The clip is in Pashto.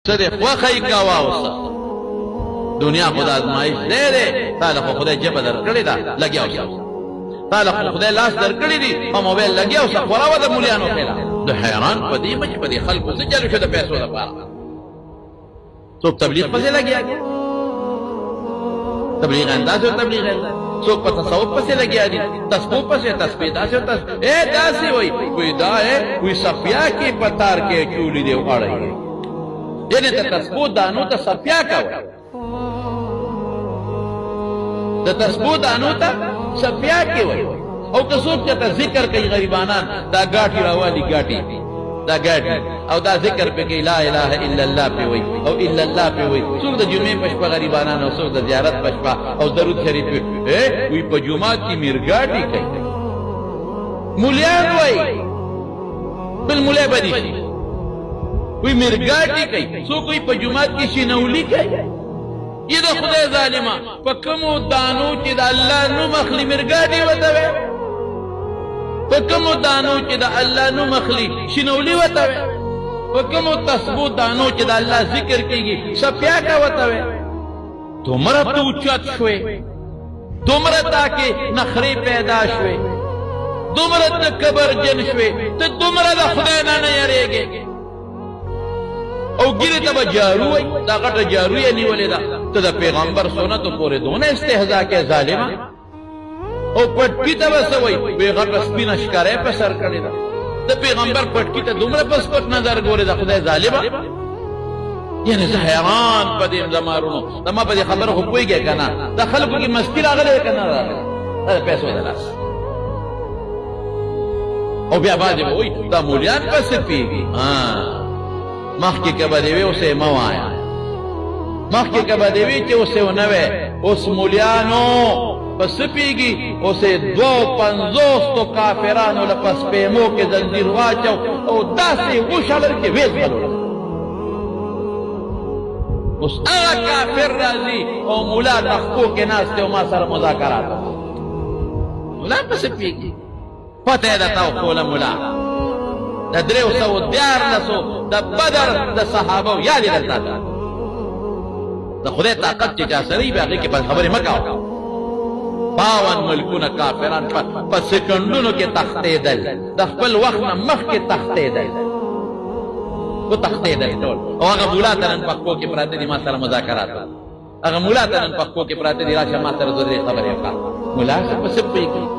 صدق وخی کوا اوسه دنیا خدا ازمائش دے دے تاله خو خدای جبه در کړی دا لګیا اوسه تاله خو خدای لاس در کړی دی او موبایل لګیا اوسه خورا و د مولیانو خیلا د حیران په دې مچ په دې خلکو څه چلو شو د پیسو لپاره څوک تبلیغ پسې لګیا تبلیغ انداز او تبلیغ انداز څوک په تصوف پسې لګیا دي تسبیح پسې تسبیح داسې اے داسې وای دا ہے وی صفیا کې پتار کې چولی دی اړای یعنی ته تسبیح دانو ته صفیا کا وای د تسبیح دانو ته صفیا کې وای او که څوک ته ذکر کوي غریبانان دا غاټي راوالي غاټي دا غاټي او دا ذکر په کې لا اله الا الله په وای او الا الله په وای څوک د جمعې په شپه غریبانان او څوک د زیارت په شپه او درود شریف وی په جمعات کې میرګاټي کوي مولیان وای بل مولا بدی وی میرګاټي کوي څوک وی په جمعات کې شینولی کوي یہ دا خدای ظالمہ پا کمو دانو چی دا اللہ نو مخلی مرگاٹی وطوے پا کمو دانو چی دا اللہ نو مخلی شنولی وطوے پا کمو تسبو دانو چی دا اللہ ذکر کی گی سپیا کا وطوے تمرا تو چت شوے تمرا تاکہ نخری پیدا شوے تمرا تا کبر جن شوے تمرا دا خدای نانا یرے گے او گیری تبا جارو ہے دا غٹ جارو ہے نیولے دا تو دا پیغمبر سنتو پورے دونے استحضا کے ظالمہ او پٹکی تبا سوئی بے غٹ سپین اشکارے پہ سر کردی دا پیغمبر پٹکی تا دمرا پس پت نظر گورے دا خدای ظالمہ یعنی حیران پا دیم زمارونو دا ما پا دی خبر خو کوئی گیا کنا دا خلقو کی مسکر آگلے کنا دا پیسو دا لاس او بیا بازی بوئی دا مولیان پس پیگی مخ کی کبا دیوی اسے مو آیا مخ کی کبا دیوی چے اسے ونوے اس مولیانو پس پیگی اسے 250 کافرانو لپس پیمو کے زنجیر واچو او دا سے وشالر کے ویز بلو اس آغا کافر رازی او مولا نخکو کے ناس تے ما سر مذاکرات مولا پس پیگی فتح دا تاو خولا مولا دا دریو سو دیار لسو دا بدر دا صحابو یادی دلتا دا دا خدای طاقت چی جا سری باقی کے پاس خبری مکاو 52 ملکون کافران پا سکنڈونو کے تختے دل دا خپل وقتنا مخ کے تختے دل وہ تختے دل تول او اگا مولا تنن پکو کے پراتے دی ما سر مذاکرات اگا مولا تنن پکو کے پراتے دی راشا ما سر زدری خبری مکاو مولا سر پس پیگی